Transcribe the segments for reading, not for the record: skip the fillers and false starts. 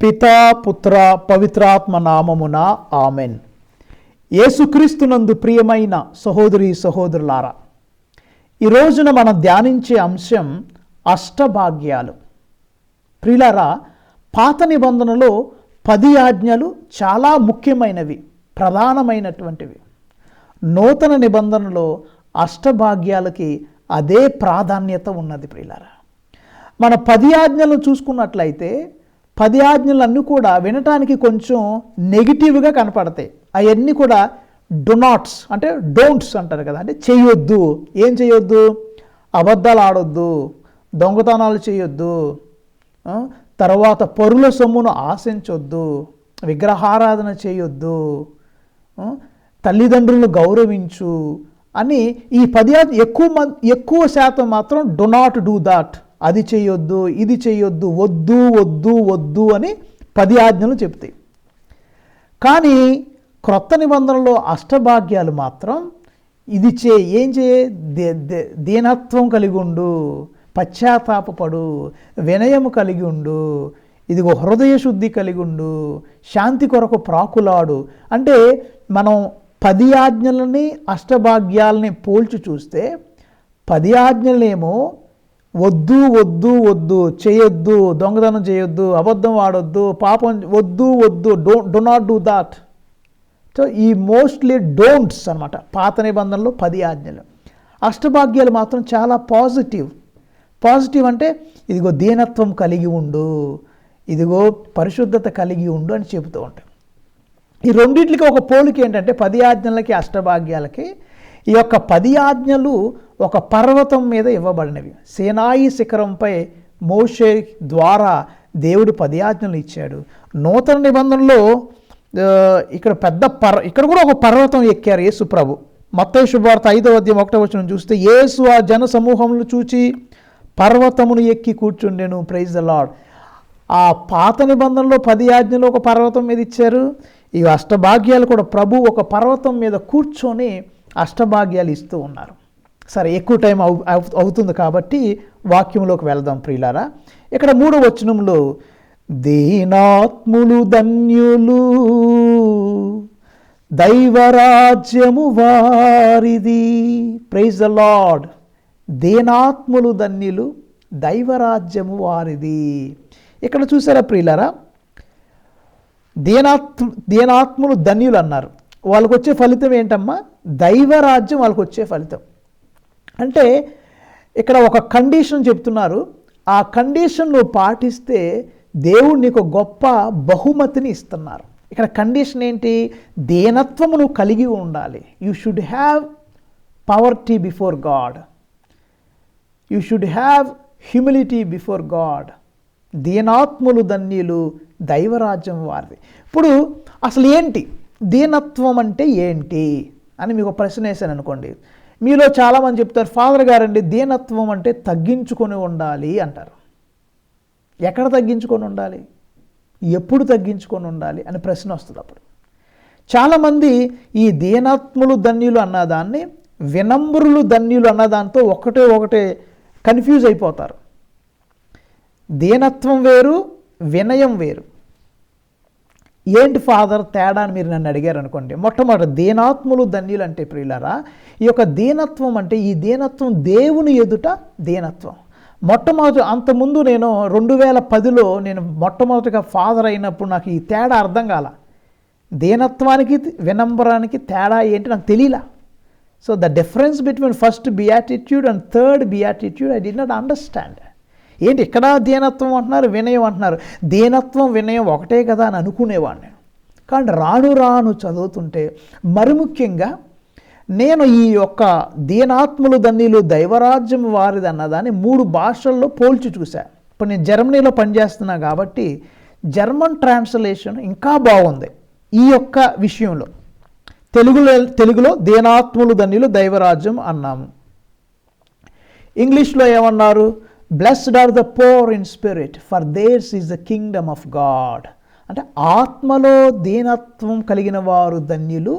పితా పుత్ర పవిత్రాత్మ నామమున ఆమెన్. యేసుక్రీస్తునందు ప్రియమైన సహోదరి సహోదరులారా, ఈ రోజున మనం ధ్యానించే అంశం అష్టభాగ్యాలు. ప్రియులారా, పాత నిబంధనలో 10 ఆజ్ఞలు చాలా ముఖ్యమైనవి, ప్రధానమైనటువంటివి. నూతన నిబంధనలో అష్టభాగ్యాలకి అదే ప్రాధాన్యత ఉన్నది. ప్రియులారా, మన 10 ఆజ్ఞలను చూసుకున్నట్లయితే 10 ఆజ్ఞలన్నీ కూడా వినటానికి కొంచెం నెగిటివ్గా కనపడతాయి. అవన్నీ కూడా డు నాట్స్ అంటే డోంట్స్ అంటారు కదా, అంటే చేయొద్దు. ఏం చేయొద్దు? అబద్ధాలు ఆడొద్దు, దొంగతనాలు చేయొద్దు, తర్వాత పరుల సొమ్మును ఆశించొద్దు, విగ్రహారాధన చేయొద్దు, తల్లిదండ్రులను గౌరవించు అని ఈ 10 ఆజ్ఞ ఎక్కువ శాతం మాత్రం డు నాట్ డూ దాట్, అది చేయొద్దు, ఇది చేయొద్దు, వద్దు వద్దు వద్దు అని 10 ఆజ్ఞలు చెప్తాయి. కానీ క్రొత్త నిబంధనలో అష్టభాగ్యాలు మాత్రం ఇది ఏం దీనత్వం కలిగి ఉండు, పశ్చాత్తాపపడు, వినయము కలిగి ఉండు, ఇదిగో హృదయ శుద్ధి కలిగి ఉండు, శాంతి కొరకు ప్రాకులాడు. అంటే మనం 10 ఆజ్ఞలని అష్టభాగ్యాలని పోల్చి చూస్తే 10 ఆజ్ఞలేమో వద్దు వద్దు వద్దు, చేయొద్దు, దొంగతనం చేయొద్దు, అబద్ధం ఆడొద్దు, పాపం వద్దు వద్దు, do not do that. So ఈ మోస్ట్లీ డోంట్స్ అనమాట పాత నిబంధనలో 10 ఆజ్ఞలు. అష్టభాగ్యాలు మాత్రం చాలా పాజిటివ్ అంటే ఇదిగో దీనత్వం కలిగి ఉండు, ఇదిగో పరిశుద్ధత కలిగి ఉండు అని చెబుతూ ఉంటాయి. ఈ రెండింటికి ఒక పోలిక ఏంటంటే 10 ఆజ్ఞలకి అష్టభాగ్యాలకి ఈ యొక్క 10 ఆజ్ఞలు ఒక పర్వతం మీద ఇవ్వబడినవి. సీనాయి శిఖరంపై మోషే ద్వారా దేవుడు 10 ఆజ్ఞలు ఇచ్చాడు. నూతన నిబంధనలో ఇక్కడ కూడా ఒక పర్వతం ఎక్కారు యేసు ప్రభు. మత్తయి శుభవార్త 5వ అధ్యాయం 1వ వచనం చూస్తే, యేసు ఆ జన సమూహమును చూచి పర్వతమును ఎక్కి కూర్చుండెను. Praise the lord. ఆ పాత నిబంధనలో 10 ఆజ్ఞలు ఒక పర్వతం మీద ఇచ్చారు. ఈ అష్టభాగ్యాలు కూడా ప్రభు ఒక పర్వతం మీద కూర్చొని అష్టభాగ్యాలు ఇస్తూ ఉన్నారు. సరే, ఎక్కువ టైం అవుతుంది కాబట్టి వాక్యంలోకి వెళ్దాం ప్రియులారా. ఇక్కడ 3వ వచనంలో దీనాత్ములు ధన్యులు దైవరాజ్యము వారిది. Praise the lord. దీనాత్ములు ధన్యులు దైవరాజ్యము వారిది. ఇక్కడ చూసారా ప్రియులారా, దీనాత్ములు ధన్యులు అన్నారు. వాళ్ళకు వచ్చే ఫలితం ఏంటమ్మా? దైవరాజ్యం వాళ్ళకు వచ్చే ఫలితం. అంటే ఇక్కడ ఒక కండిషన్ చెప్తున్నారు. ఆ కండిషన్ నువ్వు పాటిస్తే దేవుడు నీకు గొప్ప బహుమతిని ఇస్తున్నారు. ఇక్కడ కండిషన్ ఏంటి? దీనత్వము నువ్వు కలిగి ఉండాలి. You should have poverty before God, you should have humility before God. దీనాత్ములు ధన్యులు దైవరాజ్యం వారిది. ఇప్పుడు అసలు ఏంటి దీనత్వం అంటే ఏంటి అని మీకు ప్రశ్న వేసాను అనుకోండి. మీలో చాలామంది చెప్తారు, ఫాదర్ గారండి దీనత్వం అంటే తగ్గించుకొని ఉండాలి అంటారు. ఎక్కడ తగ్గించుకొని ఉండాలి, ఎప్పుడు తగ్గించుకొని ఉండాలి అని ప్రశ్న వస్తుంది. అప్పుడు చాలామంది ఈ దీనాత్ములు ధన్యులు అన్నదాన్ని వినమ్రులు ధన్యులు అన్నదాంతో ఒకటే కన్ఫ్యూజ్ అయిపోతారు. దీనత్వం వేరు, వినయం వేరు. ఏంటి ఫాదర్ తేడా అని మీరు నన్ను అడిగారు అనుకోండి. మొట్టమొదటి దీనాత్ములు ధన్యులు అంటే ప్రియులారా, ఈ యొక్క దీనత్వం అంటే ఈ దీనత్వం దేవుని ఎదుట దీనత్వం. మొట్టమొదటి అంతకుముందు నేను 2010లో నేను మొట్టమొదటిగా ఫాదర్ అయినప్పుడు నాకు ఈ తేడా అర్థం కాల. దీనత్వానికి వినమ్రానికి తేడా ఏంటి నాకు తెలియలా. So the difference between first beatitude and third beatitude I did not understand. ఏంటి ఇక్కడ దీనత్వం అంటున్నారు, వినయం అంటున్నారు. దీనత్వం వినయం ఒకటే కదా అని అనుకునేవాడిని. కానీ రాను చదువుతుంటే మరి ముఖ్యంగా నేను ఈ యొక్క దీనాత్ములు ధన్యులు దైవరాజ్యం వారిది అన్నదాన్ని 3 భాషల్లో పోల్చి చూశాను. ఇప్పుడు నేను జర్మనీలో పనిచేస్తున్నా కాబట్టి జర్మన్ ట్రాన్స్లేషన్ ఇంకా బాగుంది ఈ యొక్క విషయంలో. తెలుగులో దీనాత్ములు ధన్యులు దైవరాజ్యం అన్నాము. ఇంగ్లీష్లో ఏమన్నారు? Blessed are the poor in spirit for theirs is the kingdom of God. అంటే ఆత్మలో దీనత్వం కలిగిన వారు ధన్యులు,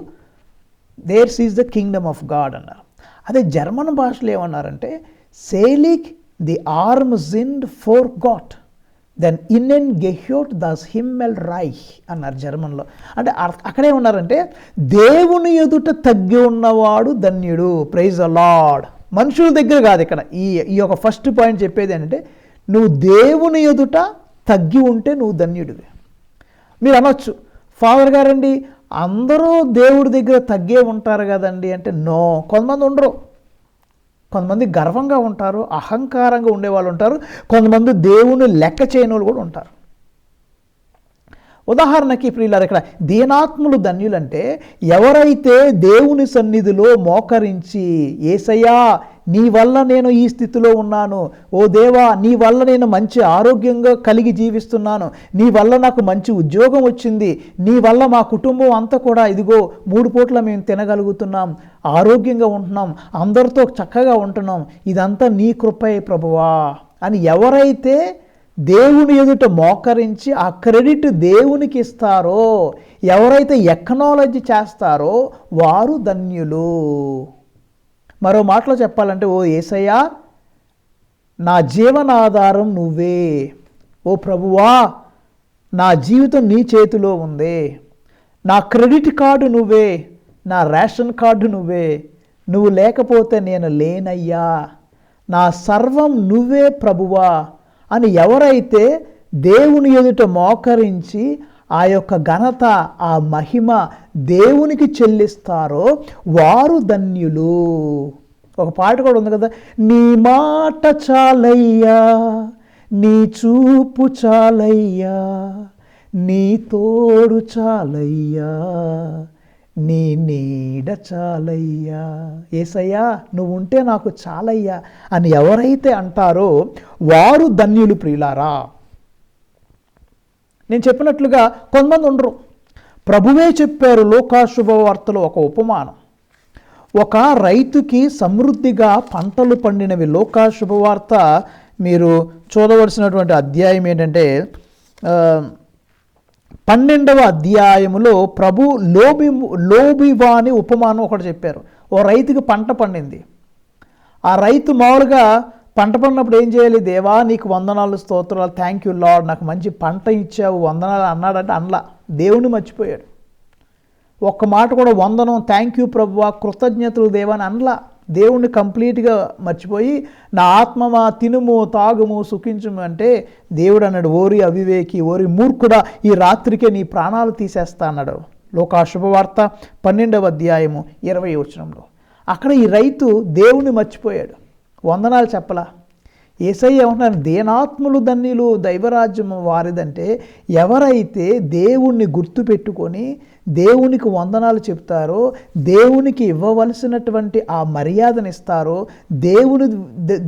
theirs is the kingdom of God అన్నారు. అదే జర్మన్ భాషలో ఏమన్నారంటే సేలిక్ ది ఆర్మ్ జిండ్ ఫోర్ గాట్, దెన్ ఇన్నెన్ గెహ్యోట్ దస్ హిమ్మెల్ రైహ్ అన్నారు జర్మన్లో. అంటే అక్కడే ఉన్నారంటే దేవుని ఎదుట తగ్గి ఉన్నవాడు ధన్యుడు. Praise the Lord. మనుషుల దగ్గర కాదు ఇక్కడ. ఈ యొక్క ఫస్ట్ పాయింట్ చెప్పేది ఏంటంటే నువ్వు దేవుని ఎదుట తగ్గి ఉంటే నువ్వు ధన్యుడివి. మీరు అనొచ్చు, ఫాదర్ గారండి అందరూ దేవుడి దగ్గర తగ్గే ఉంటారు కదండి అంటే, నో, కొంతమంది ఉండరు. కొంతమంది గర్వంగా ఉంటారు, అహంకారంగా ఉండేవాళ్ళు ఉంటారు, కొంతమంది దేవుని లెక్క చేయని వాళ్ళు కూడా ఉంటారు. ఉదాహరణకి ప్రియులారా, ఇక్కడ దీనాత్ములు ధన్యులంటే ఎవరైతే దేవుని సన్నిధిలో మోకరించి, యేసయ్యా నీ వల్ల నేను ఈ స్థితిలో ఉన్నాను, ఓ దేవా నీ వల్ల నేను మంచి ఆరోగ్యంగా కలిగి జీవిస్తున్నాను, నీ వల్ల నాకు మంచి ఉద్యోగం వచ్చింది, నీ వల్ల మా కుటుంబం అంతా కూడా ఇదిగో 3 పూట్ల మేము తినగలుగుతున్నాం, ఆరోగ్యంగా ఉంటున్నాం, అందరితో చక్కగా ఉంటున్నాం, ఇదంతా నీ కృపే ప్రభువా అని ఎవరైతే దేవుని ఎదుట మోకరించి ఆ క్రెడిట్ దేవునికి ఇస్తారో, ఎవరైతే ఎక్నాలజీ చేస్తారో వారు ధన్యులు. మరో మాటలో చెప్పాలంటే, ఓ యేసయ్యా నా జీవనాధారం నువ్వే, ఓ ప్రభువా నా జీవితం నీ చేతిలో ఉంది, నా క్రెడిట్ కార్డు నువ్వే, నా రేషన్ కార్డు నువ్వే, నువ్వు లేకపోతే నేను లేనయ్యా, నా సర్వం నువ్వే ప్రభువా అని ఎవరైతే దేవుని ఎదుట మోకరించి ఆ యొక్క ఘనత, ఆ మహిమ దేవునికి చెల్లిస్తారో వారు ధన్యులు. ఒక పాట కూడా ఉంది కదా, నీ మాట చాలయ్యా, నీ చూపు చాలయ్యా, నీ తోడు చాలయ్యా, నీ నీడ చాలయ్యా, యేసయ్యా నువ్వు ఉంటే నాకు చాలయ్యా అని ఎవరైతే అంటారో వారు ధన్యులు. ప్రియులారా, నేను చెప్పినట్లుగా కొంతమంది ఉండరు. ప్రభువే చెప్పారు లూకా శుభవార్తలో ఒక ఉపమానం. ఒక రైతుకి సమృద్ధిగా పంటలు పండినవి. లూకా శుభవార్త మీరు చూడవలసినటువంటి అధ్యాయం ఏంటంటే 12వ అధ్యాయములో ప్రభు లోబివాని ఉపమానం ఒకటి చెప్పారు. ఓ రైతుకి పంట పండింది. ఆ రైతు మామూలుగా పంట పండినప్పుడు ఏం చేయాలి, దేవా నీకు వందనాలు స్తోత్రాలు, థ్యాంక్ యూ లార్డ్ నాకు మంచి పంట ఇచ్చావు వందనాలు అన్నాడంటే అనలా, దేవుని మర్చిపోయాడు. ఒక్క మాట కూడా వందనం థ్యాంక్ యూ ప్రభువా కృతజ్ఞతలు దేవా అని అనలా, దేవుణ్ణి కంప్లీట్గా మర్చిపోయి నా ఆత్మమా తినుము తాగుము సుఖించుము అంటే దేవుడు అన్నాడు, ఓరి అవివేకి, ఓరి మూర్ఖుడా ఈ రాత్రికే నీ ప్రాణాలు తీసేస్తా అన్నాడు. లోకా శుభవార్త 12వ అధ్యాయము 20వ వచనంలో. అక్కడ ఈ రైతు దేవుణ్ణి మర్చిపోయాడు, వందనాలు చెప్పలా. యేసయ్య ఏమంటున్నారు, దేనాత్ములు ధన్యులు దైవరాజ్యము వారిదంటే ఎవరైతే దేవుణ్ణి గుర్తుపెట్టుకొని దేవునికి వందనాలు చెప్తారో, దేవునికి ఇవ్వవలసినటువంటి ఆ మర్యాదను ఇస్తారో, దేవుని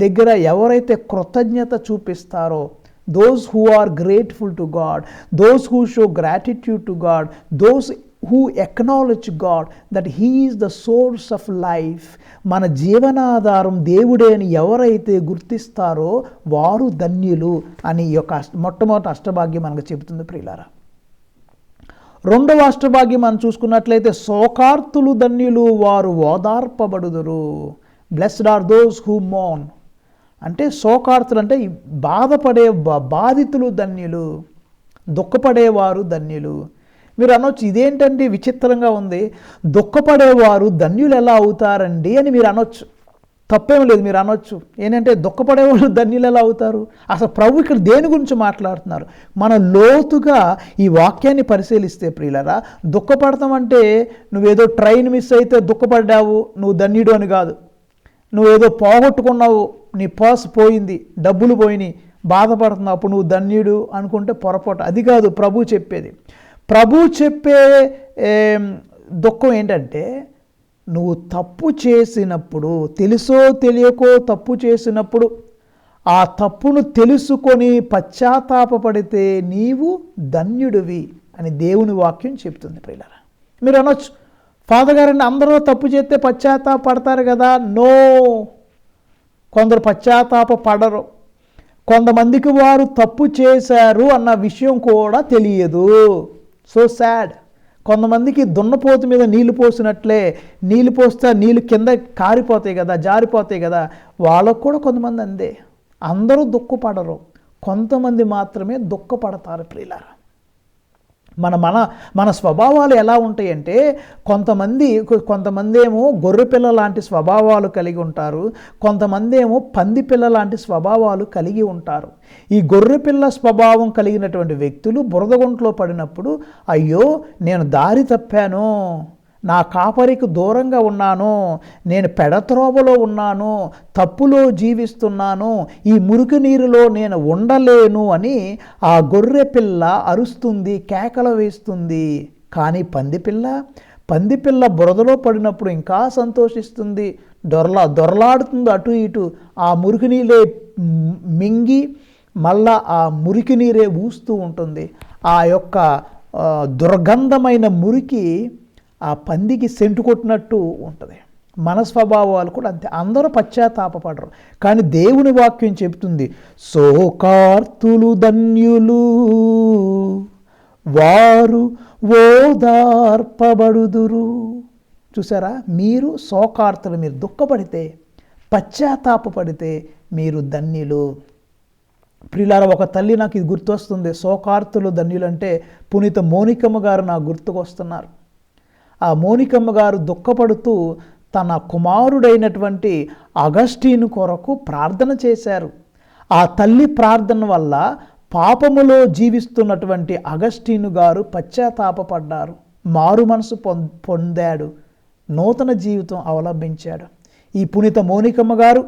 దగ్గర ఎవరైతే కృతజ్ఞత చూపిస్తారో, those who are grateful to God, those who show gratitude to God, those who acknowledge God that He is the source of life, మన జీవనాధారం దేవుడే అని ఎవరైతే గుర్తిస్తారో వారు ధన్యులు అని ఈ యొక్క మొట్టమొదటి అష్టభాగ్యం మనకు చెబుతుంది. ప్రియులారా, రెండవ అష్టభాగ్యం మనం చూసుకున్నట్లయితే శోకార్తులు ధన్యులు వారు ఓదార్పబడుదురు. Blessed are those who mourn అంటే శోకార్తులు అంటే బాధపడే బాధితులు ధన్యులు, దుఃఖపడేవారు ధన్యులు. మీరు అనొచ్చు ఇదేంటండి విచిత్రంగా ఉంది, దుఃఖపడేవారు ధన్యులు ఎలా అవుతారండి అని మీరు అనొచ్చు. తప్పేం లేదు, మీరు అనొచ్చు ఏంటంటే దుఃఖపడేవాళ్ళు ధన్యులు ఎలా అవుతారు. అసలు ప్రభు ఇక్కడ దేని గురించి మాట్లాడుతున్నారు? మనం లోతుగా ఈ వాక్యాన్ని పరిశీలిస్తే ప్రియులరా, దుఃఖపడతామంటే నువ్వేదో ట్రైన్ మిస్ అయితే దుఃఖపడ్డావు నువ్వు ధన్యుడు అని కాదు, నువ్వేదో పోగొట్టుకున్నావు, నీ పర్స్ పోయింది, డబ్బులు పోయినాయి, బాధపడుతున్నావు అప్పుడు నువ్వు ధన్యుడు అనుకుంటే పొరపాటు. అది కాదు ప్రభు చెప్పేది. ప్రభు చెప్పే దుఃఖం ఏంటంటే నువ్వు తప్పు చేసినప్పుడు, తెలుసో తెలియకో తప్పు చేసినప్పుడు ఆ తప్పును తెలుసుకొని పశ్చాత్తాపపడితే నీవు ధన్యుడివి అని దేవుని వాక్యం చెప్తుంది. ప్రియులారా, మీరు అనొచ్చు ఫాదర్ గారిని అందరూ తప్పు చేస్తే పశ్చాత్తాపడతారు కదా. నో, కొందరు పశ్చాత్తాప పడరు. కొంతమందికి వారు తప్పు చేశారు అన్న విషయం కూడా తెలియదు. So sad. కొంతమందికి దున్నపోతు మీద నీళ్లు పోసినట్లే, నీళ్లు పోస్తే నీళ్ళు కింద కారిపోతాయి కదా, జారిపోతాయి కదా, వాళ్ళకు కూడా కొంతమంది అందే. అందరూ దుఃఖపడరు, కొంతమంది మాత్రమే దుఃఖపడతారు ప్రియులారా. మన మన మన స్వభావాలు ఎలా ఉంటాయంటే, కొంతమంది ఏమో గొర్రెపిల్ల లాంటి స్వభావాలు కలిగి ఉంటారు, కొంతమంది ఏమో పందిపిల్ల లాంటి స్వభావాలు కలిగి ఉంటారు. ఈ గొర్రెపిల్ల స్వభావం కలిగినటువంటి వ్యక్తులు బురదగుంట్లో పడినప్పుడు, అయ్యో నేను దారి తప్పాను, నా కాపరికి దూరంగా ఉన్నాను, నేను పెడత్రోవలో ఉన్నాను, తప్పులో జీవిస్తున్నాను, ఈ మురికి నీరులో నేను ఉండలేను అని ఆ గొర్రె పిల్ల అరుస్తుంది, కేకలు వేస్తుంది. కానీ పందిపిల్ల బురదలో పడినప్పుడు ఇంకా సంతోషిస్తుంది, దొరలాడుతుంది అటు ఇటు, ఆ మురికి నీరే మింగి మళ్ళా ఆ మురికి నీరే ఊస్తూ ఉంటుంది. ఆ యొక్క దుర్గంధమైన మురికి ఆ పందికి సెంటు కొట్టినట్టు ఉంటుంది. మన స్వభావాలు కూడా అంతే. అందరూ పశ్చాత్తాపపడరు, కానీ దేవుని వాక్యం చెబుతుంది, శోకార్తులు ధన్యులు, వారు ఓదార్పబడుదురు. చూసారా, మీరు శోకార్తులు, మీరు దుఃఖపడితే, పశ్చాత్తాపపడితే మీరు ధన్యులు. ప్రియులారా, ఒక తల్లి నాకు ఇది గుర్తొస్తుంది, శోకార్తులు ధన్యులు అంటే పునీత మోనికమ్మ గారు నాకు గుర్తుకొస్తున్నారు. ఆ మోనికమ్మ గారు దుఃఖపడుతూ తన కుమారుడైనటువంటి అగస్టీను కొరకు ప్రార్థన చేశారు. ఆ తల్లి ప్రార్థన వల్ల పాపములో జీవిస్తున్నటువంటి అగస్టీను గారు పశ్చాత్తాపపడ్డారు, మారు మనసు పొందాడు, నూతన జీవితం అవలంబించాడు. ఈ పునీత మోనికమ్మ గారు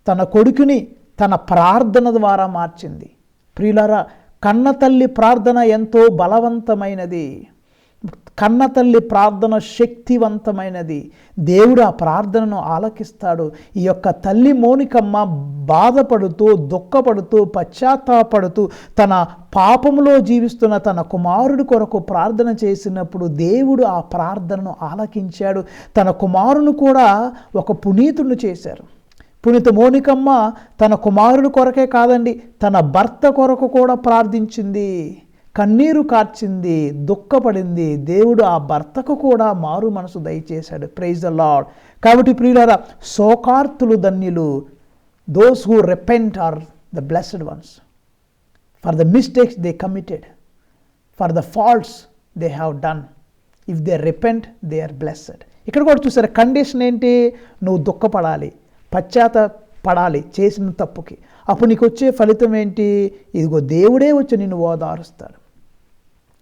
తన కొడుకుని తన ప్రార్థన ద్వారా మార్చింది. ప్రియులారా, కన్నతల్లి ప్రార్థన ఎంతో బలవంతమైనది, కన్నతల్లి ప్రార్థన శక్తివంతమైనది. దేవుడు ఆ ప్రార్థనను ఆలకిస్తాడు. ఈ యొక్క తల్లి మోనికమ్మ బాధపడుతూ, దుఃఖపడుతూ, పశ్చాత్తాపడుతూ తన పాపములో జీవిస్తున్న తన కుమారుడి కొరకు ప్రార్థన చేసినప్పుడు దేవుడు ఆ ప్రార్థనను ఆలకించాడు. తన కుమారుని కూడా ఒక పునీతుడిని చేశారు. పునీత మోనికమ్మ తన కుమారుడి కొరకే కాదండి, తన భర్త కొరకు కూడా ప్రార్థించింది, కన్నీరు కార్చింది, దుఃఖపడింది. దేవుడు ఆ భర్తకు కూడా మారు మనసు దయచేశాడు. Praise the lord. కాబట్టి ప్రియులారా, శోకార్తులు ధన్యులు, those who repent are the blessed ones for the mistakes they committed, for the faults they have done. If they repent they are blessed. ఇక్కడ కూడా చూసారా, కండిషన్ ఏంటి? నువ్వు దుఃఖపడాలి, పశ్చాత్తాపడాలి చేసిన తప్పుకి. అప్పుడు నీకు వచ్చే ఫలితం ఏంటి? ఇదిగో దేవుడే వచ్చి నిన్ను ఓదారుస్తాడు.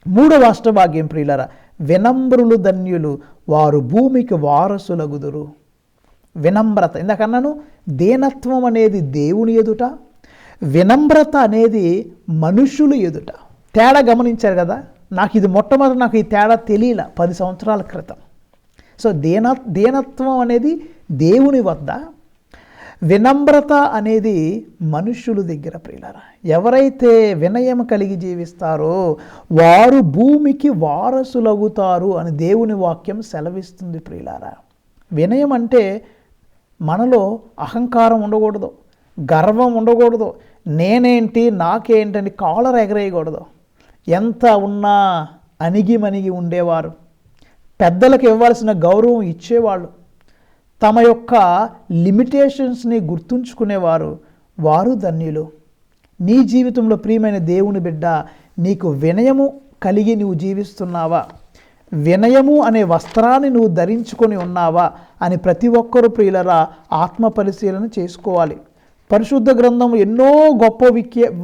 మూడవ అష్టభాగ్యం ప్రియులారా, వినమ్రులు ధన్యులు, వారు భూమికి వారసులగుదురు. వినమ్రత, ఇందాకన్నాను, దీనత్వం అనేది దేవుని ఎదుట, వినమ్రత అనేది మనుషులు ఎదుట. తేడా గమనించారు కదా? నాకు ఈ తేడా తెలియల 10 సంవత్సరాల క్రితం. సో దీనత్వం అనేది దేవుని వద్ద, వినమ్రత అనేది మనుష్యుల దగ్గర. ప్రియులారా, ఎవరైతే వినయం కలిగి జీవిస్తారో వారు భూమికి వారసులవుతారు అని దేవుని వాక్యం సెలవిస్తుంది. ప్రియులారా, వినయం అంటే మనలో అహంకారం ఉండకూడదు, గర్వం ఉండకూడదు, నేనేంటి నాకేంటని కాలర్ ఎగరేయకూడదు. ఎంత ఉన్నా అణిగి ఉండేవారు, పెద్దలకు ఇవ్వాల్సిన గౌరవం ఇచ్చేవాళ్ళు, తమ యొక్క లిమిటేషన్స్ని గుర్తుంచుకునేవారు, వారు ధన్యులు. నీ జీవితంలో ప్రియమైన దేవుని బిడ్డ, నీకు వినయము కలిగి నువ్వు జీవిస్తున్నావా? వినయము అనే వస్త్రాన్ని నువ్వు ధరించుకొని ఉన్నావా అని ప్రతి ఒక్కరూ ప్రియులరా ఆత్మ పరిశీలన చేసుకోవాలి. పరిశుద్ధ గ్రంథం ఎన్నో గొప్ప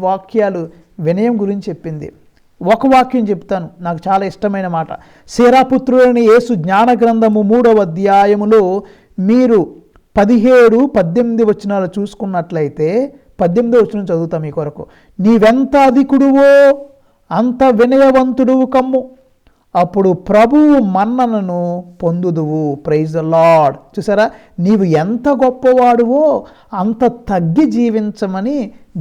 వాక్యాలు వినయం గురించి చెప్పింది. ఒక వాక్యం చెప్తాను, నాకు చాలా ఇష్టమైన మాట. శేరాపుత్రుడైన యేసు జ్ఞాన గ్రంథము 3వ అధ్యాయములో మీరు 17-18 వచనాలు చూసుకున్నట్లయితే, 18వ వచనం చదువుతాం మీ కొరకు. నీవెంత అధికుడువో అంత వినయవంతుడువు కమ్ము, అప్పుడు ప్రభువు మన్ననను పొందుదువు. Praise the Lord. చూసారా, నీవు ఎంత గొప్పవాడువో అంత తగ్గి జీవించమని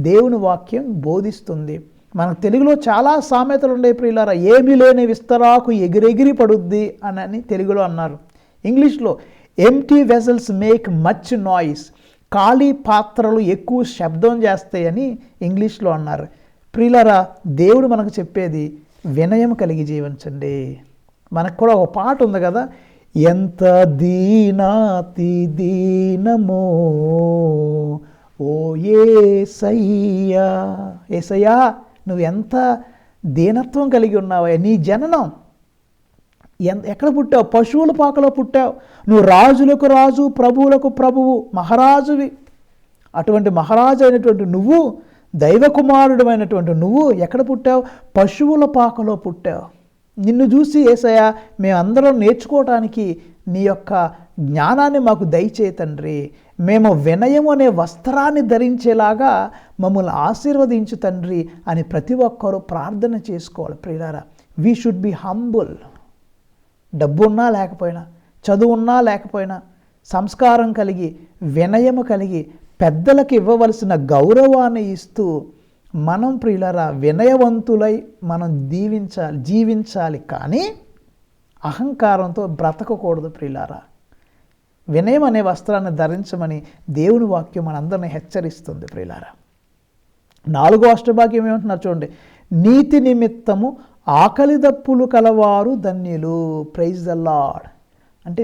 దేవుని వాక్యం బోధిస్తుంది. మనకు తెలుగులో చాలా సామెతలు ఉన్నాయి ప్రియులారా. ఏమీ లేని విస్తరాకు ఎగిరెగిరి పడుద్ది అని తెలుగులో అన్నారు. ఇంగ్లీష్లో empty vessels make much noise, ఖాళీ పాత్రలు ఎక్కువ శబ్దం చేస్తాయని ఇంగ్లీష్లో అన్నారు. ప్రియులారా, దేవుడు మనకు చెప్పేది వినయం కలిగి జీవించండి. మనకు కూడా ఒక పాట ఉంది కదా, ఎంత దీనాతి దీనమో ఓ యేసయ్యా, యేసయ్యా నువ్వు ఎంత దీనత్వం కలిగి ఉన్నావయ్యా, నీ జననం ఎక్కడ పుట్టావు? పశువుల పాకలో పుట్టావు. నువ్వు రాజులకు రాజు, ప్రభువులకు ప్రభువు, మహారాజువి. అటువంటి మహారాజు అయినటువంటి నువ్వు, దైవకుమారుడు అయినటువంటి నువ్వు ఎక్కడ పుట్టావు? పశువుల పాకలో పుట్టావు. నిన్ను చూసి యేసయ్యా మేమందరం నేర్చుకోవటానికి నీ యొక్క జ్ఞానాన్ని మాకు దయచేయి తండ్రి. మేము వినయం అనే వస్త్రాన్ని ధరించేలాగా మమ్మల్ని ఆశీర్వదించు తండ్రి అని ప్రతి ఒక్కరూ ప్రార్థన చేసుకోవాలి. ప్రియులారా, వీ షుడ్ బి హంబుల్. డబ్బు ఉన్నా లేకపోయినా, చదువు ఉన్నా లేకపోయినా, సంస్కారం కలిగి, వినయము కలిగి, పెద్దలకు ఇవ్వవలసిన గౌరవాన్ని ఇస్తూ మనం ప్రియులారా వినయవంతులై మనం జీవించాలి. కానీ అహంకారంతో బ్రతకకూడదు ప్రియులారా. వినయం అనే వస్త్రాన్ని ధరించమని దేవుని వాక్యం మనందరినీ హెచ్చరిస్తుంది ప్రియులారా. 4వ అష్టభాగ్యం ఏమంటున్నారు చూడండి, నీతి నిమిత్తము ఆకలి దప్పులు కలవారు ధన్యులు. Praise the Lord. అంటే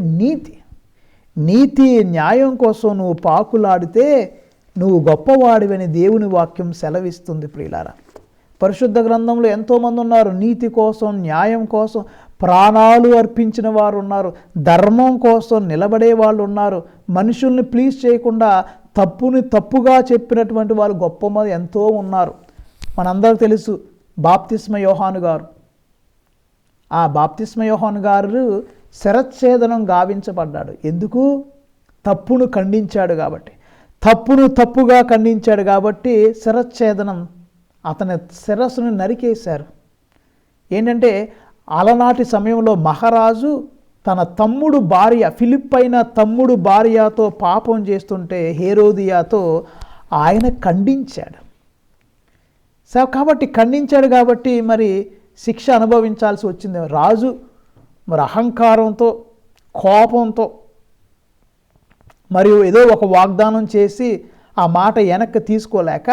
నీతి న్యాయం కోసం నువ్వు పాకులాడితే నువ్వు గొప్పవాడివని దేవుని వాక్యం సెలవిస్తుంది ప్రియులారా. పరిశుద్ధ గ్రంథంలో ఎంతోమంది ఉన్నారు, నీతి కోసం, న్యాయం కోసం ప్రాణాలు అర్పించిన వారు ఉన్నారు, ధర్మం కోసం నిలబడే వాళ్ళు ఉన్నారు, మనుషుల్ని ప్లీజ్ చేయకుండా తప్పుని తప్పుగా చెప్పినటువంటి వాళ్ళు గొప్పమంది ఎంతో ఉన్నారు. మనందరికీ తెలుసు బాప్తిస్మ యోహాను గారు. ఆ బాప్తిస్మ యోహాను గారు శిరచ్ఛేదనం గావించబడ్డాడు. ఎందుకు? తప్పును ఖండించాడు కాబట్టి, తప్పును తప్పుగా ఖండించాడు కాబట్టి శిరచ్ఛేదనం, అతని శిరస్సును నరికేశారు. ఏంటంటే అలనాటి సమయంలో మహారాజు తన తమ్ముడు భార్య, ఫిలిప్ అయిన తమ్ముడు భార్యతో పాపం చేస్తుంటే హేరోదియాతో ఆయన ఖండించాడు. కాబట్టి ఖండించాడు కాబట్టి మరి శిక్ష అనుభవించాల్సి వచ్చింది. రాజు మరి అహంకారంతో, కోపంతో, మరియు ఏదో ఒక వాగ్దానం చేసి ఆ మాట వెనక్కి తీసుకోలేక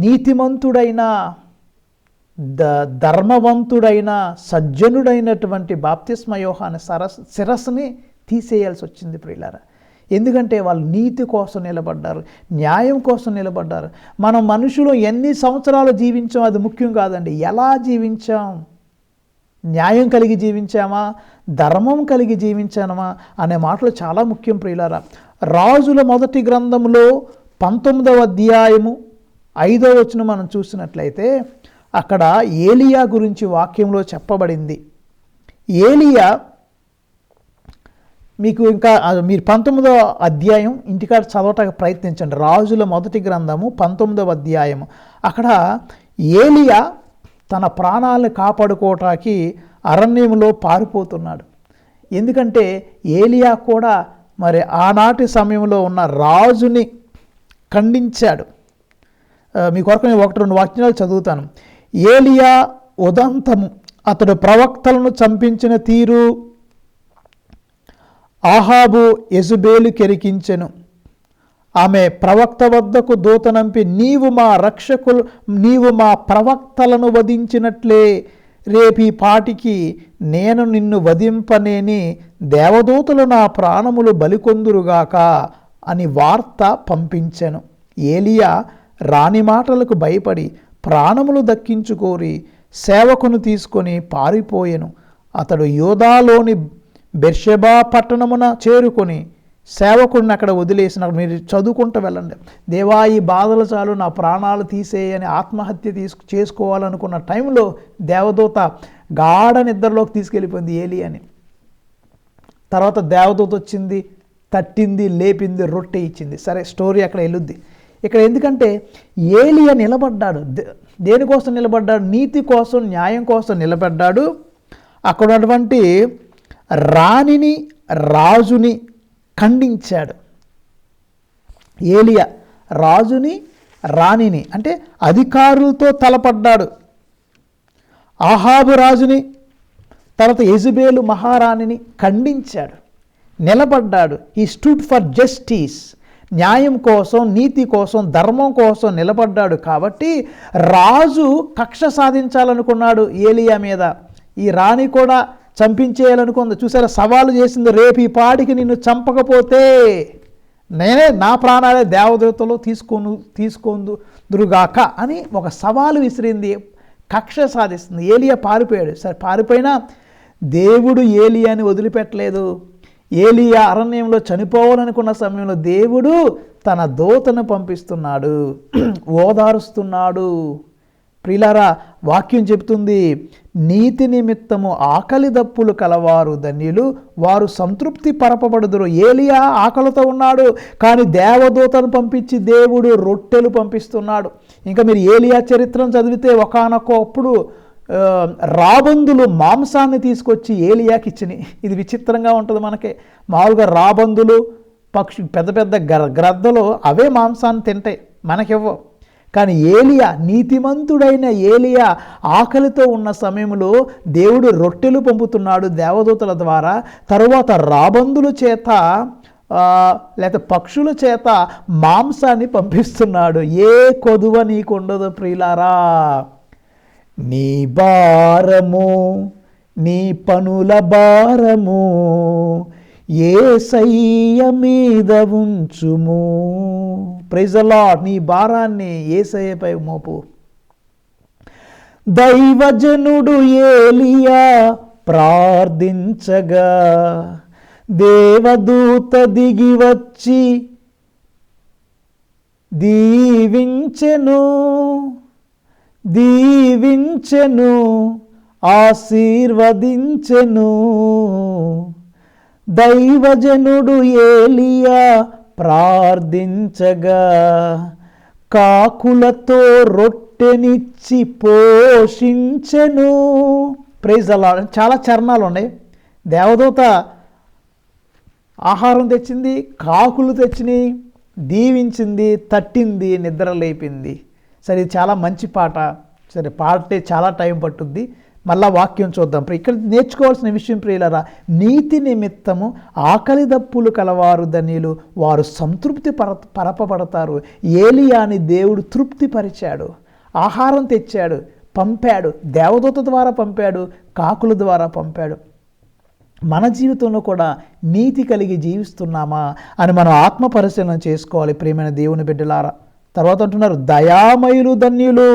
నీతిమంతుడైన, ధర్మవంతుడైన, సజ్జనుడైనటువంటి బాప్తిస్మ యోహాను శిరస్సుని తీసేయాల్సి వచ్చింది ప్రియులారా. ఎందుకంటే వాళ్ళు నీతి కోసం నిలబడ్డారు, న్యాయం కోసం నిలబడ్డారు. మనం మనుషులు ఎన్ని సంవత్సరాలు జీవించాం అది ముఖ్యం కాదండి, ఎలా జీవించాం, న్యాయం కలిగి జీవించామా, ధర్మం కలిగి జీవించామా అనే మాటలు చాలా ముఖ్యం ప్రియులారా. రాజుల మొదటి గ్రంథంలో 19వ అధ్యాయము 5వ వచనం మనం చూసినట్లయితే అక్కడ ఏలియా గురించి వాక్యంలో చెప్పబడింది. ఏలియా మీకు ఇంకా మీరు 19వ అధ్యాయం ఇంటికాడ చదవటానికి ప్రయత్నించండి. రాజుల మొదటి గ్రంథము 19వ అధ్యాయము. అక్కడ ఏలియా తన ప్రాణాలను కాపాడుకోవటానికి అరణ్యంలో పారిపోతున్నాడు. ఎందుకంటే ఏలియా కూడా మరి ఆనాటి సమయంలో ఉన్న రాజుని ఖండించాడు. మీ కొరకు నేను 1-2 వాక్యాలు చదువుతాను. ఏలియా ఉదంతము, అతడు ప్రవక్తలను చంపించిన తీరు ఆహాబు యెజబెలు కెరికించెను. ఆమె ప్రవక్త వద్దకు దూతనంపి, నీవు మా ప్రవక్తలను వధించినట్లే రేపీ పాటికి నేను నిన్ను వధింపనేని దేవదూతలు నా ప్రాణములు బలికొందురుగాక అని వార్త పంపించెను. ఏలియా రాణి మాటలకు భయపడి ప్రాణములు దక్కించుకోరి సేవకును తీసుకొని పారిపోయెను. అతడు యూదాలోని బెర్షెబా పట్టణమున చేరుకొని సేవకుడిని అక్కడ వదిలేసిన. మీరు చదువుకుంటూ వెళ్ళండి. దేవా ఈ బాధలు చాలు, నా ప్రాణాలు తీసేయని ఆత్మహత్య చేసుకోవాలనుకున్న టైంలో దేవదూత గాఢ నిద్రలోకి తీసుకెళ్ళిపోయింది ఏలియాని. తర్వాత దేవదూత వచ్చింది, తట్టింది, లేపింది, రొట్టె ఇచ్చింది. సరే, స్టోరీ అక్కడ వెళ్ళుద్ది. ఇక్కడ ఎందుకంటే ఏలియా నిలబడ్డాడు. దేనికోసం నిలబడ్డాడు? నీతి కోసం, న్యాయం కోసం నిలబడ్డాడు. అక్కడ ఉన్నటువంటి రాణిని, రాజుని ఖండించాడు. ఏలియా రాజుని, రాణిని అంటే అధికారులతో తలపడ్డాడు. ఆహాబు రాజుని, తర్వాత యెజబెలు మహారాణిని ఖండించాడు, నిలబడ్డాడు. He stood for justice. న్యాయం కోసం, నీతి కోసం, ధర్మం కోసం నిలబడ్డాడు. కాబట్టి రాజు కక్ష సాధించాలనుకున్నాడు ఏలియా మీద. ఈ రాణి కూడా చంపించేయాలనుకుంది. చూసారా, సవాలు చేసింది, రేపు ఈ పాడికి నిన్ను చంపకపోతే నేనే నా ప్రాణాలే దేవదూతలు తీసుకొందురుగాక అని ఒక సవాలు విసిరింది, కక్ష సాధిస్తుంది. ఏలియా పారిపోయాడు. సరే పారిపోయినా దేవుడు ఏలియాని వదిలిపెట్టలేదు. ఏలియా అరణ్యంలో చనిపోవాలనుకున్న సమయంలో దేవుడు తన దూతను పంపిస్తున్నాడు, ఓదారుస్తున్నాడు. ప్రియులారా, వాక్యం చెప్తుంది, నీతి నిమిత్తము ఆకలి దప్పులు కలవారు ధన్యులు, వారు సంతృప్తి పరపబడుదురు. ఏలియా ఆకలితో ఉన్నాడు, కానీ దేవదూతను పంపించి దేవుడు రొట్టెలు పంపిస్తున్నాడు. ఇంకా మీరు ఏలియా చరిత్రను చదివితే ఒకానొకప్పుడు రాబందులు మాంసాన్ని తీసుకొచ్చి ఏలియాకి ఇచ్చినాయి. ఇది విచిత్రంగా ఉంటుంది మనకి. మామూలుగా రాబందులు పెద్ద పెద్ద గ్రద్దలు అవే మాంసాన్ని తింటాయి, మనకివ్వవు. కానీ ఏలియా, నీతిమంతుడైన ఏలియా ఆకలితో ఉన్న సమయంలో దేవుడు రొట్టెలు పంపుతున్నాడు దేవదూతల ద్వారా. తరువాత రాబందుల చేత లేక పక్షుల చేత మాంసాన్ని పంపిస్తున్నాడు. ఏ కొదువ నీకుండదు ప్రియులారా. నీ భారము, నీ పనుల భారము యేసయ్య మీద ఉంచుము. Praise the lord. నీ భారాన్ని యేసయ్యపై మోపు. దైవజనుడు ఏలియా ప్రార్థించగా దేవదూత దిగి వచ్చి దీవించెను ఆశీర్వదించెను. దైవజనుడు ఏలియా ప్రార్థించగా కాకులతో రొట్టెనిచ్చి పోషించెను. Praise the Lord. చాలా చరణాలు ఉన్నాయి. దేవదూత ఆహారం తెచ్చింది, కాకులు తెచ్చినాయి, దీవించింది, తట్టింది, నిద్ర లేపింది. సరే, ఇది చాలా మంచి పాట. సరే, పాటే చాలా టైం పట్టుద్ది. మళ్ళా వాక్యం చూద్దాం. ఇక్కడ నేర్చుకోవాల్సిన విషయం ప్రియులారా, నీతి నిమిత్తము ఆకలి దప్పులు కలవారు ధన్యులు, వారు సంతృప్తి పరపబడతారు. ఏలియాని దేవుడు తృప్తిపరిచాడు, ఆహారం తెచ్చాడు, పంపాడు, దేవదూత ద్వారా పంపాడు, కాకుల ద్వారా పంపాడు. మన జీవితంలో కూడా నీతి కలిగి జీవిస్తున్నామా అని మనం ఆత్మ పరిశీలన చేసుకోవాలి ప్రియమైన దేవుని బిడ్డలారా. తర్వాత అంటున్నారు, దయామయులు ధన్యులు,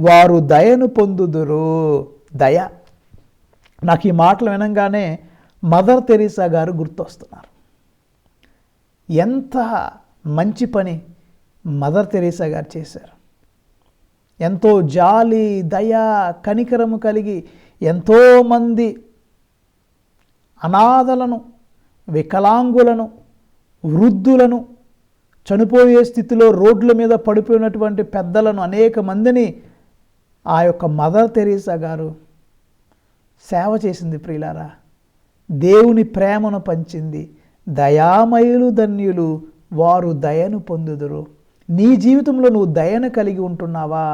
వారు దయను పొందుదురు. దయ. నాకు ఈ మాటలు వినంగానే మదర్ తెరీసా గారు గుర్తొస్తున్నారు. ఎంత మంచి పని మదర్ తెరీసా గారు చేశారు. ఎంతో జాలి, దయ, కనికరము కలిగి ఎంతోమంది అనాథలను, వికలాంగులను, వృద్ధులను, చనిపోయే స్థితిలో రోడ్ల మీద పడిపోయినటువంటి పెద్దలను అనేక మందిని ఆ యొక్క మదర్ తెరీసా గారు సేవ చేసింది ప్రియులారా. దేవుని ప్రేమను పంచింది. దయామయులు ధన్యులు, వారు దయను పొందుదురు. నీ జీవితంలో నువ్వు దయను కలిగి ఉంటున్నావా?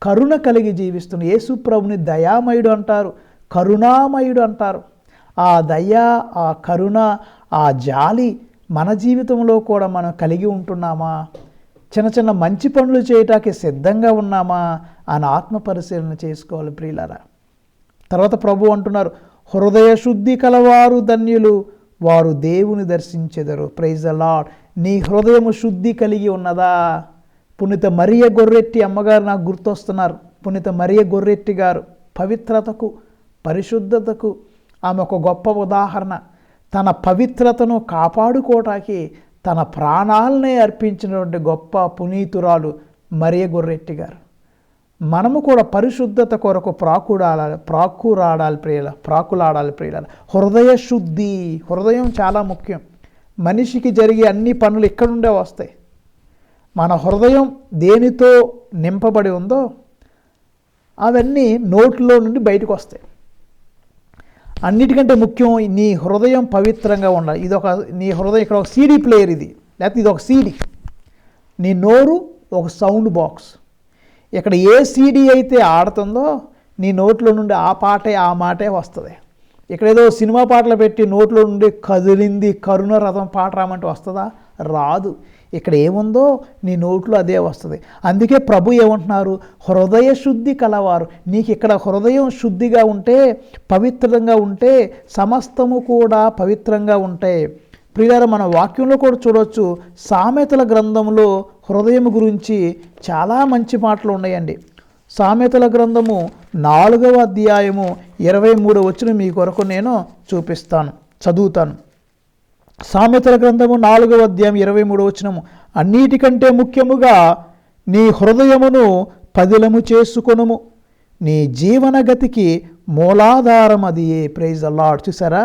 కరుణ కలిగి జీవిస్తున్నావు. యేసు ప్రభుని దయామయుడు అంటారు, కరుణామయుడు అంటారు. ఆ దయ, ఆ కరుణ, ఆ జాలి మన జీవితంలో కూడా మనం కలిగి ఉంటున్నామా? చిన్న చిన్న మంచి పనులు చేయటానికి సిద్ధంగా ఉన్నామా అని ఆత్మ పరిశీలన చేసుకోవాలి ప్రియులారా. తర్వాత ప్రభు అంటున్నారు, హృదయ శుద్ధి కలవారు ధన్యులు, వారు దేవుని దర్శించెదరు. Praise the lord. నీ హృదయము శుద్ధి కలిగి ఉన్నదా? పునీత మరియ గొర్రెట్టి అమ్మగారు నాకు గుర్తొస్తున్నారు. పునీత మరియ గొర్రెట్టి గారు పవిత్రతకు, పరిశుద్ధతకు ఆమె ఒక గొప్ప ఉదాహరణ. తన పవిత్రతను కాపాడుకోవటానికి తన ప్రాణాలనే అర్పించినటువంటి గొప్ప పునీతురాలు మరియ గొర్రెట్టి గారు. మనము కూడా పరిశుద్ధత కొరకు ప్రాకులాడాలి ప్రియుల. హృదయ శుద్ధి. హృదయం చాలా ముఖ్యం. మనిషికి జరిగే అన్ని పనులు ఇక్కడుండే వస్తాయి. మన హృదయం దేనితో నింపబడి ఉందో అవన్నీ నోట్లో నుండి బయటకు వస్తాయి. అన్నిటికంటే ముఖ్యం నీ హృదయం పవిత్రంగా ఉండాలి. నీ హృదయం ఇక్కడ ఒక సీడీ ప్లేయర్, ఇది లేకపోతే ఇది ఒక సీడీ. నీ నోరు ఒక సౌండ్ బాక్స్. ఇక్కడ ఏ సీడీ అయితే ఆడుతుందో నీ నోట్లో నుండి ఆ మాటే వస్తుంది. ఇక్కడ ఏదో సినిమా పాటలు పెట్టి నోట్లో నుండి కదిలింది కరుణ రథం పాట రామంటే వస్తుందా? రాదు. ఇక్కడ ఏముందో నీ నోట్లో అదే వస్తుంది. అందుకే ప్రభు ఏమంటున్నారు, హృదయ శుద్ధి కలవారు. నీకు ఇక్కడ హృదయం శుద్ధిగా ఉంటే, పవిత్రంగా ఉంటే సమస్తము కూడా పవిత్రంగా ఉంటాయి. ప్రియులారా, మన వాక్యంలో కూడా చూడవచ్చు. సామెతల గ్రంథంలో హృదయం గురించి చాలా మంచి మాటలు ఉన్నాయండి. సామెతల గ్రంథము 4వ అధ్యాయము 23వ వచనం మీ కొరకు నేను చదువుతాను. సామెతల గ్రంథము 4వ అధ్యాయం 23వ వచనము, అన్నిటికంటే ముఖ్యముగా నీ హృదయమును పదిలము చేసుకొనుము, నీ జీవనగతికి మూలాధారం అది ఏ. Praise the Lord. చూసారా,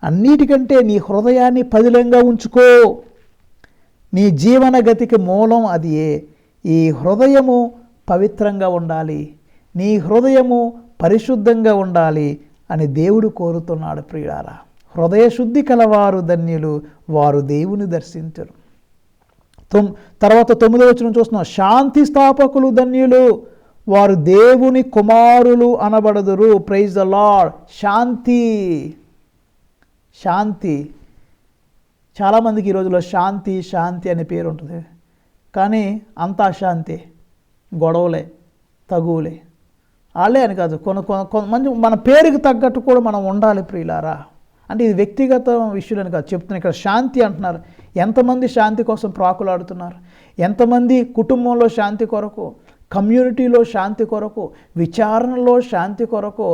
అన్నిటికంటే నీ హృదయాన్ని పదిలంగా ఉంచుకో, నీ జీవనగతికి మూలం అది ఏ. ఈ హృదయము పవిత్రంగా ఉండాలి, నీ హృదయము పరిశుద్ధంగా ఉండాలి అని దేవుడు కోరుతున్నాడు. ప్రియులారా, హృదయ శుద్ధి కలవారు ధన్యులు, వారు దేవుని దర్శించరు. తర్వాత 9వ వచనం చూస్తున్నాం, శాంతి స్థాపకులు ధన్యులు, వారు దేవుని కుమారులు అనబడదురు. Praise the Lord. శాంతి చాలామందికి ఈ రోజులో శాంతి అనే పేరు ఉంటుంది, కానీ అంతా అశాంతి, గొడవలే, తగువులే. వాళ్ళే అని కాదు, మంచి మన పేరుకి తగ్గట్టు కూడా మనం ఉండాలి. ప్రియులారా, అంటే ఇది వ్యక్తిగత విషయాలని కాదు చెప్తున్నాను. ఇక్కడ శాంతి అంటున్నారు. ఎంతమంది శాంతి కోసం ప్రాకులాడుతున్నారు, ఎంతమంది కుటుంబంలో శాంతి కొరకు, కమ్యూనిటీలో శాంతి కొరకు, విచారణలో శాంతి కొరకు,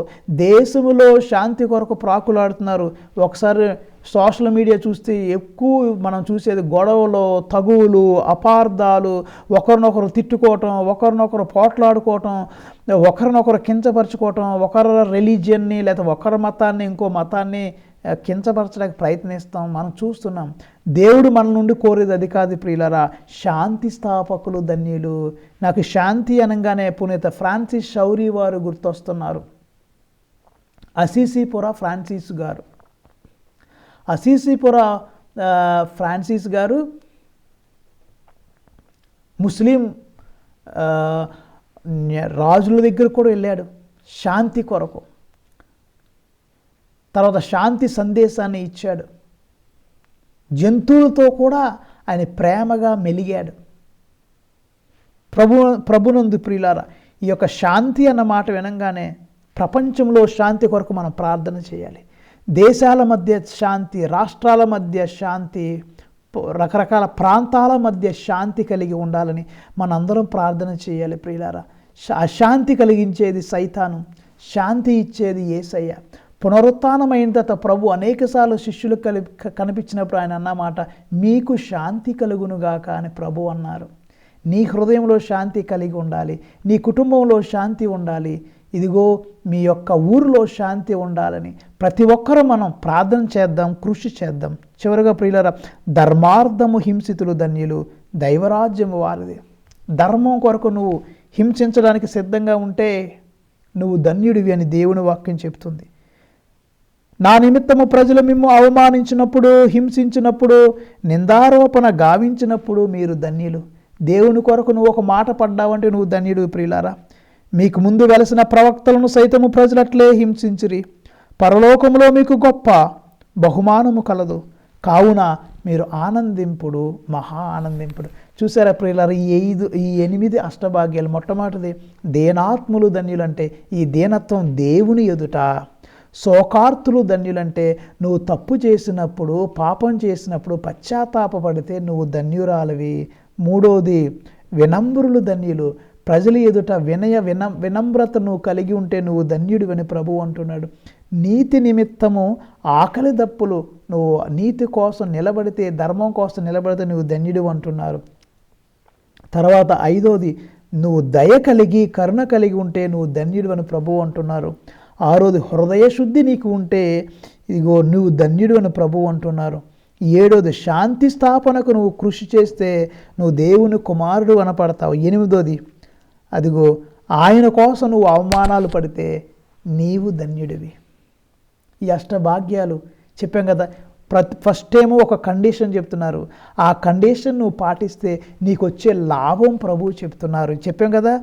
దేశంలో శాంతి కొరకు ప్రాకులాడుతున్నారు. ఒకసారి సోషల్ మీడియా చూస్తే ఎక్కువ మనం చూసేది గొడవలు, తగువులు, అపార్థాలు, ఒకరినొకరు తిట్టుకోవటం, ఒకరినొకరు పోట్లాడుకోవటం, ఒకరినొకరు కించపరచుకోవటం, ఒకరి రిలీజియన్ని లేదా ఒకరి మతాన్ని ఇంకో మతాన్ని కించపరచడానికి ప్రయత్నిస్తాం, మనం చూస్తున్నాం. దేవుడు మన నుండి కోరేది అది కాదు ప్రియులారా. శాంతి స్థాపకులు ధన్యులు. నాకు శాంతి అనగానే పునీత ఫ్రాన్సిస్ షౌరీ వారు గుర్తొస్తున్నారు. అసీసీపుర ఫ్రాన్సిస్ గారు ముస్లిం రాజుల దగ్గర కూడా వెళ్ళాడు శాంతి కొరకు. తర్వాత శాంతి సందేశాన్ని ఇచ్చాడు. జంతువులతో కూడా ఆయన ప్రేమగా మెలిగాడు. ప్రభునందు ప్రియులారా, ఈ యొక్క శాంతి అన్న మాట వినంగానే ప్రపంచంలో శాంతి కొరకు మనం ప్రార్థన చేయాలి. దేశాల మధ్య శాంతి, రాష్ట్రాల మధ్య శాంతి, రకరకాల ప్రాంతాల మధ్య శాంతి కలిగి ఉండాలని మనందరం ప్రార్థన చేయాలి ప్రియులారా. అశాంతి కలిగించేది సైతాను, శాంతి ఇచ్చేది యేసయ్య. పునరుత్థానమైన తర్వాత ప్రభు అనేకసార్లు శిష్యులకు కనిపించినప్పుడు ఆయన అన్నమాట, మీకు శాంతి కలుగునుగాక అని ప్రభు అన్నారు. నీ హృదయంలో శాంతి కలిగి ఉండాలి, నీ కుటుంబంలో శాంతి ఉండాలి, ఇదిగో మీ యొక్క ఊరిలో శాంతి ఉండాలని ప్రతి ఒక్కరూ మనం ప్రార్థన చేద్దాం, కృషి చేద్దాం. చివరిగా ప్రియులారా, ధర్మార్థము హింసితులు ధన్యులు, దైవరాజ్యము వారిది. ధర్మం కొరకు నువ్వు హింసించడానికి సిద్ధంగా ఉంటే నువ్వు ధన్యుడివి అని దేవుని వాక్యం చెప్తుంది. నా నిమిత్తము ప్రజలు మిమ్ము అవమానించినప్పుడు, హింసించినప్పుడు, నిందారోపణ గావించినప్పుడు మీరు ధన్యులు. దేవుని కొరకు నువ్వు ఒక మాట పడ్డావంటే నువ్వు ధన్యుడు ప్రియులారా. మీకు ముందు వెలసిన ప్రవక్తలను సైతము ప్రజలట్లే హింసించిరి. పరలోకములో మీకు గొప్ప బహుమానము కలదు, కావున మీరు ఆనందింపుడు, మహా ఆనందింపుడు. చూసారా ప్రియులారా, ఈ 8 అష్టభాగ్యాలు. మొట్టమొదటిది దేనాత్ములు ధన్యులంటే ఈ దీనత్వం దేవుని ఎదుట. శోకార్తులు ధన్యులంటే నువ్వు తప్పు చేసినప్పుడు, పాపం చేసినప్పుడు పశ్చాత్తాపపడితే నువ్వు ధన్యురాలివి. మూడోది వినమ్రులు ధన్యులు, ప్రజల ఎదుట వినమ్రత నువ్వు కలిగి ఉంటే నువ్వు ధన్యుడివని ప్రభువు అంటున్నాడు. నీతి నిమిత్తము ఆకలి దప్పులు, నువ్వు నీతి కోసం నిలబడితే, ధర్మం కోసం నిలబడితే నువ్వు ధన్యుడు అంటున్నారు. తర్వాత ఐదోది నువ్వు దయ కలిగి కరుణ కలిగి ఉంటే నువ్వు ధన్యుడు అని ప్రభువు అంటున్నారు. ఆరోది హృదయ శుద్ధి నీకు ఉంటే ఇదిగో నువ్వు ధన్యుడు అని ప్రభువు అంటున్నారు. ఏడోది శాంతి స్థాపనకు నువ్వు కృషి చేస్తే నువ్వు దేవుని కుమారుడు అనపడతావు. ఎనిమిదోది అదిగో ఆయన కోసం నువ్వు అవమానాలు పడితే నీవు ధన్యుడివి. ఈ అష్టభాగ్యాలు చెప్పాం కదా. ఫస్ట్ ఏమో ఒక కండిషన్ చెప్తున్నారు, ఆ కండిషన్ నువ్వు పాటిస్తే నీకు వచ్చే లాభం ప్రభువు చెప్తున్నారు. చెప్పాం కదా,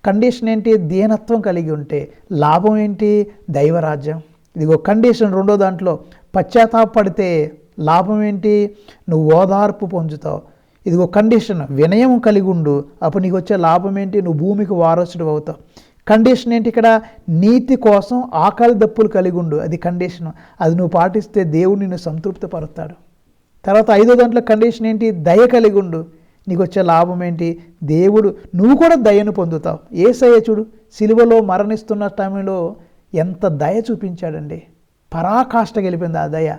కండిషన్ ఏంటి? దీనత్వం కలిగి ఉంటే. లాభం ఏంటి? దైవరాజ్యం. ఇదిగో కండిషన్ రెండో దాంట్లో పశ్చాత్తాపడితే లాభం ఏంటి? నువ్వు ఓదార్పు పొందుతావు. ఇదిగో కండిషన్ వినయం కలిగి ఉండు, అప్పుడు నీకు వచ్చే లాభం ఏంటి? నువ్వు భూమికి వారసుడు అవుతావు. కండిషన్ ఏంటి ఇక్కడ? నీతి కోసం ఆకలి దప్పులు కలిగి ఉండు, అది కండిషన్. అది నువ్వు పాటిస్తే దేవుడు నిన్ను సంతృప్తి పరుస్తాడు. తర్వాత 5వ దాంట్లో కండిషన్ ఏంటి? దయ కలిగి ఉండు. నీకు వచ్చే లాభం ఏంటి? దేవుడు నువ్వు కూడా దయను పొందుతావు. యేసయ్య చూడు సిలువలో మరణిస్తున్న టైంలో ఎంత దయ చూపించాడండి. పరాకాష్ట గెలిపింది ఆ దయ.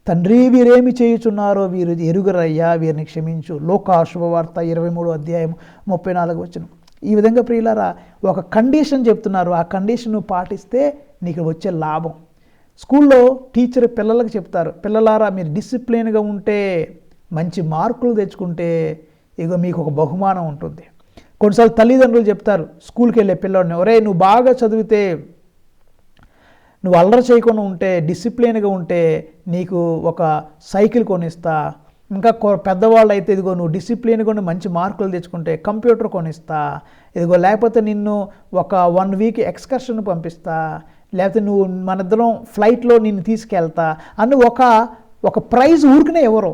తండ్రి వీరేమి చేయుచున్నారో వీరు ఎరుగరయ్యా, వీరిని క్షమించు. లోకా శుభవార్త 23వ అధ్యాయం 34వ వచనం. ఈ విధంగా ప్రియులారా ఒక కండిషన్ చెప్తున్నారు. ఆ కండిషన్ నువ్వు పాటిస్తే నీకు వచ్చే లాభం. స్కూల్లో టీచర్ పిల్లలకు చెప్తారు, పిల్లలారా మీరు డిసిప్లిన్గా ఉంటే, మంచి మార్కులు తెచ్చుకుంటే ఇక మీకు ఒక బహుమానం ఉంటుంది. కొన్నిసార్లు తల్లిదండ్రులు చెప్తారు స్కూల్కి వెళ్ళే పిల్లవాడిని, ఒరే నువ్వు బాగా చదివితే, నువ్వు అల్లరి చేయకుండా ఉంటే, డిసిప్లిన్గా ఉంటే నీకు ఒక సైకిల్ కొనిస్తా. ఇంకా పెద్దవాళ్ళు అయితే ఇదిగో నువ్వు డిసిప్లిన్గా ఉండి మంచి మార్కులు తెచ్చుకుంటే కంప్యూటర్ కొనిస్తా. ఇదిగో లేకపోతే నిన్ను ఒక 1 వీక్ ఎక్స్కర్షన్ పంపిస్తా, లేకపోతే నువ్వు మనిద్దరం ఫ్లైట్లో నిన్ను తీసుకెళ్తా అని ఒక ప్రైజ్ ఊరికనే ఎవరో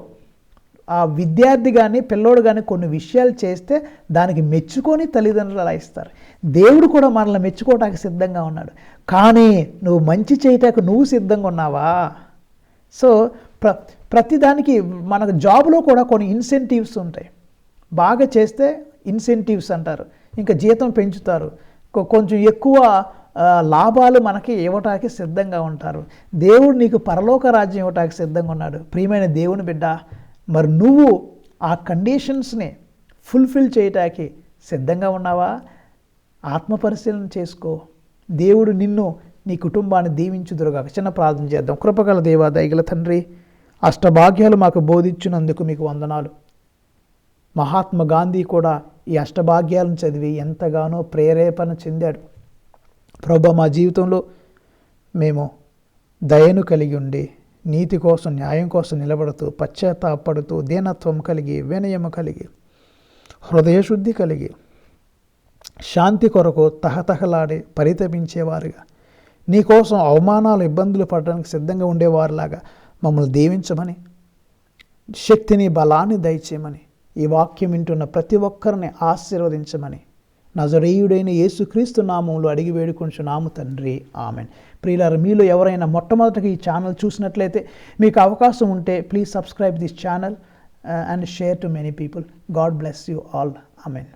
ఆ విద్యార్థి కానీ పిల్లోడు కానీ కొన్ని విషయాలు చేస్తే దానికి మెచ్చుకొని తల్లిదండ్రులు అలా ఇస్తారు. దేవుడు కూడా మనల్ని మెచ్చుకోవటానికి సిద్ధంగా ఉన్నాడు. కానీ నువ్వు మంచి చేయటానికి నువ్వు సిద్ధంగా ఉన్నావా? సో ప్రతిదానికి మనకు జాబ్లో కూడా కొన్ని ఇన్సెంటివ్స్ ఉంటాయి. బాగా చేస్తే ఇన్సెంటివ్స్ అంటారు, ఇంకా జీతం పెంచుతారు, కొంచెం ఎక్కువ లాభాలు మనకి ఇవ్వటానికి సిద్ధంగా ఉంటారు. దేవుడు నీకు పరలోక రాజ్యం ఇవ్వటానికి సిద్ధంగా ఉన్నాడు. ప్రియమైన దేవుని బిడ్డ, మరి నువ్వు ఆ కండిషన్స్ని ఫుల్ఫిల్ చేయటానికి సిద్ధంగా ఉన్నావా? ఆత్మపరిశీలన చేసుకో. దేవుడు నిన్ను నీ కుటుంబాన్ని దీవించుదురుగాక. చిన్న ప్రార్థన చేద్దాం. కృపగల దేవా, దయగల తండ్రి, అష్టభాగ్యాలు మాకు బోధించినందుకు మీకు వందనాలు. మహాత్మా గాంధీ కూడా ఈ అష్టభాగ్యాలను చదివి ఎంతగానో ప్రేరేపణ చెందాడు. ప్రభువా, మా జీవితంలో మేము దయను కలిగి ఉండి నీతి కోసం, న్యాయం కోసం నిలబడుతూ, పశ్చాత్తాపడుతూ, దీనత్వం కలిగి, వినయము కలిగి, హృదయశుద్ధి కలిగి, శాంతి కొరకు తహతహలాడి పరితపించేవారుగా, నీకోసం అవమానాలు, ఇబ్బందులు పడడానికి సిద్ధంగా ఉండేవారులాగా మమ్మల్ని దీవించమని, శక్తిని, బలాన్ని దయచేయమని, ఈ వాక్యం వింటున్న ప్రతి ఒక్కరిని ఆశీర్వదించమని నజరేయుడైన యేసుక్రీస్తు నామములో అడిగి వేడుకొంచున్నాము తండ్రి, ఆమెన్. ప్రియులారా, మీలో ఎవరైనా మొట్టమొదటిగా ఈ ఛానల్ చూసినట్లయితే మీకు అవకాశం ఉంటే please subscribe this channel and share to many people. God bless you all. Amen.